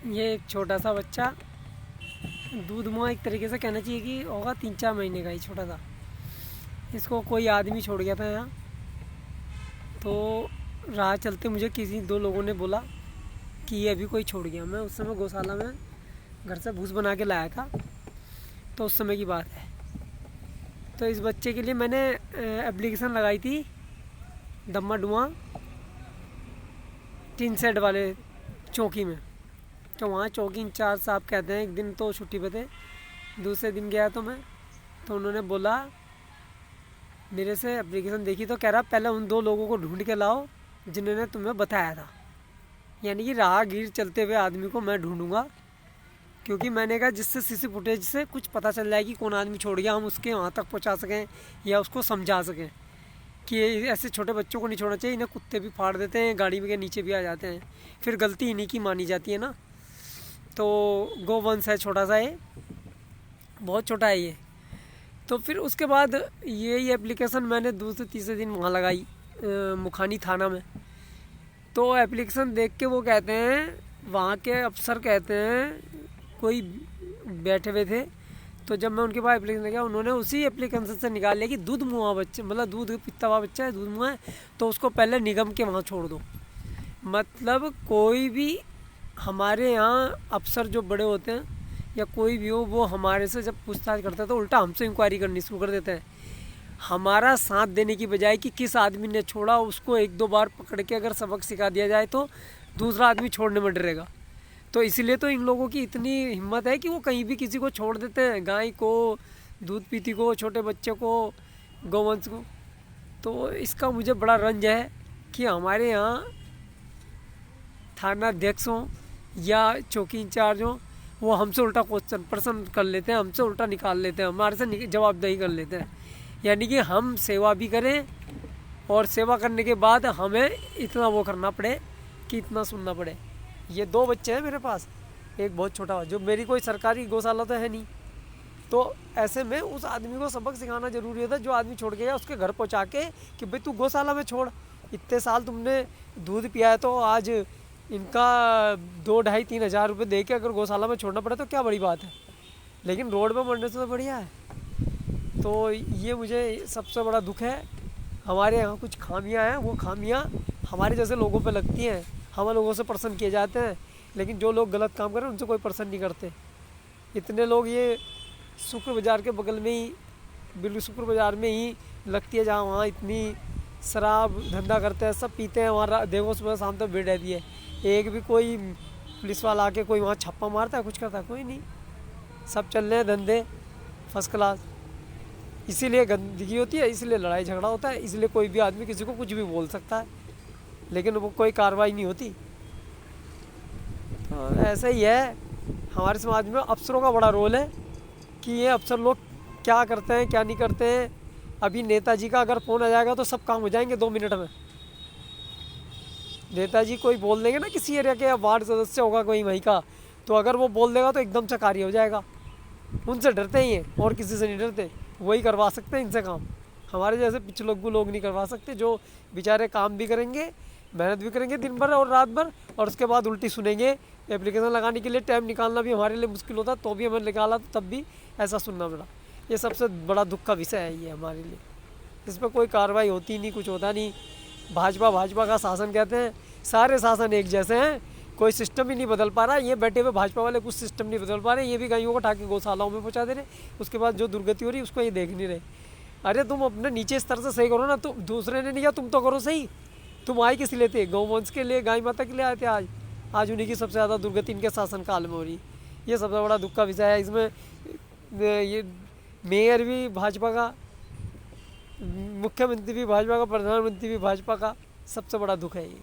ये एक छोटा सा बच्चा दूध मुआ, एक तरीके से कहना चाहिए कि होगा 3-4 महीने का ही छोटा सा। इसको कोई आदमी छोड़ गया था यहाँ। तो राह चलते मुझे किसी 2 लोगों ने बोला कि ये अभी कोई छोड़ गया। मैं उस समय गौशाला में घर से भूस बना के लाया था, तो उस समय की बात है। तो इस बच्चे के लिए मैंने एप्लीकेशन लगाई थी दम्मा डुआ टीन सेट वाले चौकी में। तो वहाँ चौकी इंचार्ज साहब कहते हैं, एक दिन तो छुट्टी पे थे, दूसरे दिन गया तो मैं, तो उन्होंने बोला मेरे से एप्लीकेशन देखी तो कह रहा पहले उन 2 लोगों को ढूंढ के लाओ जिन्होंने तुम्हें बताया था। यानी कि राहगीर चलते हुए आदमी को मैं ढूंढूंगा, क्योंकि मैंने कहा जिससे सीसी फुटेज से कुछ पता चल जाए कि कौन आदमी छोड़ गया, हम उसके वहाँ तक पहुँचा सकें या उसको समझा सकें कि ऐसे छोटे बच्चों को नहीं छोड़ना चाहिए। इन्हें कुत्ते भी फाड़ देते हैं, गाड़ी के नीचे भी आ जाते हैं, फिर गलती इन्हीं की मानी जाती है ना। तो गोवंश है छोटा सा, ये बहुत छोटा है ये। तो फिर उसके बाद ये एप्लीकेशन मैंने दूसरे तीसरे दिन वहाँ लगाई मुखानी थाना में। तो एप्लीकेशन देख के वो कहते हैं, वहाँ के अफसर कहते हैं, कोई बैठे हुए थे, तो जब मैं उनके पास एप्लीकेशन किया, उन्होंने उसी एप्लीकेशन से निकाल लिया कि दूध मुआ बच्चे, मतलब दूध पीता हुआ बच्चा है, दूध मुआ है, तो उसको पहले निगम के वहाँ छोड़ दो। मतलब कोई भी हमारे यहाँ अफसर जो बड़े होते हैं या कोई भी हो, वो हमारे से जब पूछताछ करता है तो उल्टा हमसे इंक्वायरी करनी शुरू कर देते हैं। हमारा साथ देने की बजाय कि किस आदमी ने छोड़ा, उसको 1-2 बार पकड़ के अगर सबक सिखा दिया जाए तो दूसरा आदमी छोड़ने में डरेगा। तो इसलिए तो इन लोगों की इतनी हिम्मत है कि वो कहीं भी किसी को छोड़ देते हैं, गाय को, दूध पीती को, छोटे बच्चे को, गौवंश को। तो इसका मुझे बड़ा रंज है कि हमारे यहाँ थाना अध्यक्ष हों या चौकी इंचार्ज हों, वो हमसे उल्टा क्वेश्चन प्रश्न कर लेते हैं, हमसे उल्टा निकाल लेते हैं, हमारे से जवाबदेही कर लेते हैं। यानी कि हम सेवा भी करें और सेवा करने के बाद हमें इतना वो करना पड़े कि इतना सुनना पड़े। ये 2 बच्चे हैं मेरे पास, एक बहुत छोटा, जो मेरी कोई सरकारी गौशाला तो है नहीं। तो ऐसे में उस आदमी को सबक सिखाना जरूरी होता है, जो आदमी छोड़ गया उसके घर पहुंचा के कि भाई तू गौशाला में छोड़, इतने साल तुमने दूध पिया है, तो आज इनका 2-2.5-3 हज़ार रुपये दे के अगर गौशाला में छोड़ना पड़े तो क्या बड़ी बात है। लेकिन रोड पर मरने से तो बढ़िया है। तो ये मुझे सबसे बड़ा दुख है। हमारे यहाँ कुछ खामियाँ हैं, वो खामियाँ हमारे जैसे लोगों पे लगती हैं, हम लोगों से प्रसन्न किए जाते हैं, लेकिन जो लोग गलत काम करें उनसे कोई प्रसन्न नहीं करते। इतने लोग ये शुक्र बाज़ार के बगल में ही, बिल्कुल शुक्र बाज़ार में ही लगती है, जहाँ वहाँ इतनी शराब धंधा करते हैं, सब पीते हैं वहाँ, देखो सुबह शाम तक भीड़ रहती है। एक भी कोई पुलिस वाला आके कोई वहाँ छप्पा मारता है, कुछ करता है? कोई नहीं। सब चल रहे हैं धंधे फर्स्ट क्लास। इसीलिए गंदगी होती है, इसलिए लड़ाई झगड़ा होता है, इसलिए कोई भी आदमी किसी को कुछ भी बोल सकता है, लेकिन वो कोई कार्रवाई नहीं होती। तो ऐसा ही है हमारे समाज में। अफसरों का बड़ा रोल है कि ये अफसर लोग क्या करते हैं क्या नहीं करते हैं। अभी नेताजी का अगर फ़ोन आ जाएगा तो सब काम हो जाएंगे 2 मिनट में। नेताजी कोई बोल देंगे ना, किसी एरिया के वार्ड सदस्य होगा कोई वहीं का, तो अगर वो बोल देगा तो एकदम से कार्य हो जाएगा। उनसे डरते ही हैं और किसी से नहीं डरते, वही करवा सकते हैं इनसे काम। हमारे जैसे पिछलग्गू लोग नहीं करवा सकते, जो बेचारे काम भी करेंगे, मेहनत भी करेंगे दिन भर और रात भर, और उसके बाद उल्टी सुनेंगे। एप्लीकेशन लगाने के लिए टाइम निकालना भी हमारे लिए मुश्किल होता, तो भी हमें निकाला तो तब भी ऐसा सुनना पड़ा। ये सबसे बड़ा दुख का विषय है ये हमारे लिए। इस पर कोई कार्रवाई होती नहीं, कुछ होता नहीं। भाजपा का शासन कहते हैं, सारे शासन एक जैसे हैं, कोई सिस्टम ही नहीं बदल पा रहा। ये बैठे हुए भाजपा वाले कुछ सिस्टम नहीं बदल पा रहे, ये भी गायों को उठा के गौशालाओं में पहुँचा दे रहे, उसके बाद जो दुर्गति हो रही है उसको ये देख नहीं रहे। अरे तुम अपने नीचे स्तर से सही करो ना, तुम दूसरे ने नहीं किया, तुम तो करो सही। तुम आए किस लिए थे? गौवंश के लिए, गाय माता के लिए आए थे। आज उन्हीं की सबसे ज़्यादा दुर्गति इनके शासनकाल में हो रही। ये सबसे बड़ा दुख का विषय है। इसमें ये मेयर भी भाजपा का, मुख्यमंत्री भी भाजपा का, प्रधानमंत्री भी भाजपा का, सबसे बड़ा दुख है ये।